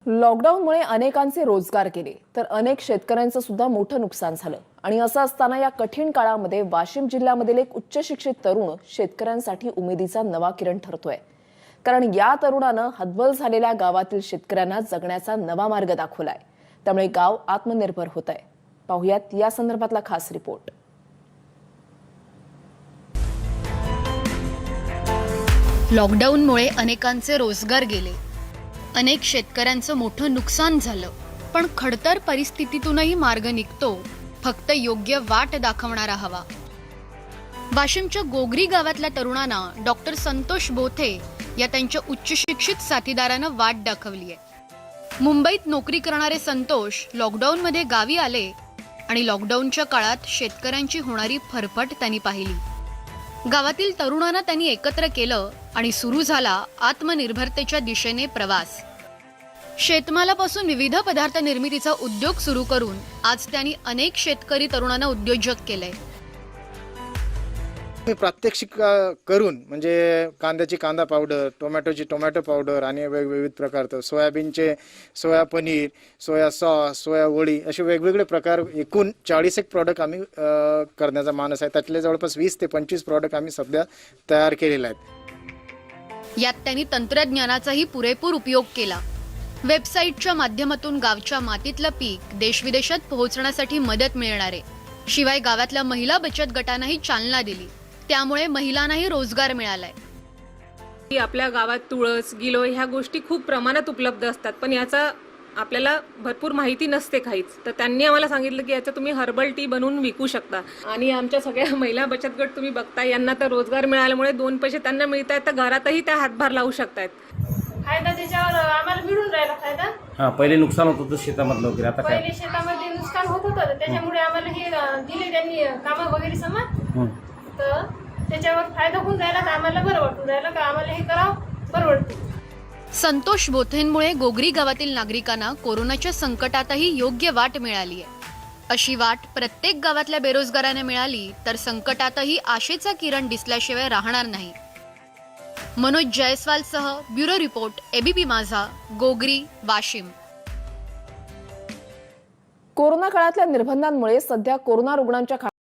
लॉकडाऊनमुळे अनेकांचे रोजगार गेले तर अनेक शेतकऱ्यांचं सुद्धा मोठं नुकसान झालं। आणि असं असताना या कठीण काळामध्ये वाशिम जिल्ह्यामधील एक उच्च शिक्षित तरुण शेतकऱ्यांसाठी उमेदीचा नवा किरण ठरतोय। कारण या तरुणानं हतबल झालेल्या गावातील शेतकऱ्यांना जगण्याचा नवा मार्ग दाखवलाय। त्यामुळे गाव आत्मनिर्भर होतंय। पाहुयात या संदर्भातला खास रिपोर्ट। लॉकडाऊनमुळे अनेकांचे रोजगार गेले, अनेक शेतकऱ्यांचं मोठं नुकसान झालं, पण खडतर परिस्थितीतूनही मार्ग निघतो फक्त योग्य वाट दाखवणारा हवा। वाशिमच्या गोगरी गावातल्या तरुणांना डॉक्टर संतोष बोथे या त्यांच्या उच्च शिक्षित साथीदारानं वाट दाखवली आहे। मुंबईत नोकरी करणारे संतोष लॉकडाऊनमध्ये गावी आले आणि लॉकडाऊनच्या काळात शेतकऱ्यांची होणारी फरफट त्यांनी पाहिली। गावातील तरुणांना त्यांनी एकत्र केलं आणि सुरू झाला आत्मनिर्भरतेच्या दिशेने प्रवास। शेतमालापासून विविध पदार्थ निर्मितीचा उद्योग सुरू करून आज त्यांनी अनेक शेतकरी तरुणांना उद्योजक केले। मी प्रात्यक्षिक करून म्हणजे कांद्याची कांदा पावडर, टोमॅटोची टोमॅटो पावडर आणि विविध प्रकारचं सोयाबीनचे सोया पनीर, सोया सॉस, सोया वडी असे वेगवेगळे प्रकार एकूण 40 एक प्रॉडक्ट आम्ही करण्याचा मानस आहे। त्यातले जवळपास 20 ते 25 प्रॉडक्ट आम्ही सध्या तयार केलेले आहेत। यात त्यांनी तंत्रज्ञानाचाही पुरेपूर उपयोग केला। वेबसाईटच्या माध्यमातून गावच्या मातीतलं पीक देशविदेशात पोहोचण्यासाठी मदत मिळणार आहे। शिवाय गावातल्या महिला बचत गटांनाही चालना दिली, त्यामुळे महिलांनाही रोजगार मिळालाय। आपल्या गावात तुळस, गिलोय ह्या गोष्टी खूप प्रमाणात उपलब्ध असतात, पण याचा आपल्याला भरपूर माहिती नसते काहीच। तर त्यांनी आम्हाला सांगितलं की याचं तुम्ही हर्बल टी बनवून विकू शकता। आणि आमच्या सगळ्या महिला बचत गट तुम्ही बघताय, यांना तर रोजगार मिळाल्यामुळे 2 पैसे त्यांना मिळत आहेत, तर घरातही त्या हातभार लावू शकतायत। फायदा त्याच्यावर आम्हाला मिळून राहिला फायदा। हा, पहिले नुकसान होत होतं शेतामधलं वगैरे, आता काय? पहिले शेतामध्ये नुकसान होत होतं, त्याच्यामुळे आम्हाला हे दिले त्यांनी कामं वगैरे समान, तर त्याच्यावर फायदा होऊन राहिला। तर आम्हाला बरं वाटून राहिलं का आम्हाला हे करावं परवडते। संतोष बोथेंमुळे गोगरी गावातील नागरिकांना कोरोनाच्या संकटातही योग्य वाट मिळाली आहे। अशी वाट प्रत्येक गावातल्या बेरोजगारांना मिळाली तर संकटातही आशेचा किरण दिसल्याशिवाय राहणार नाही। मनोज जयस्वालसह ब्युरो रिपोर्ट, एबीपी माझा, गोगरी, वाशिम। कोरोना काळातल्या निर्बंधांमुळे सध्या कोरोना रुग्णांच्या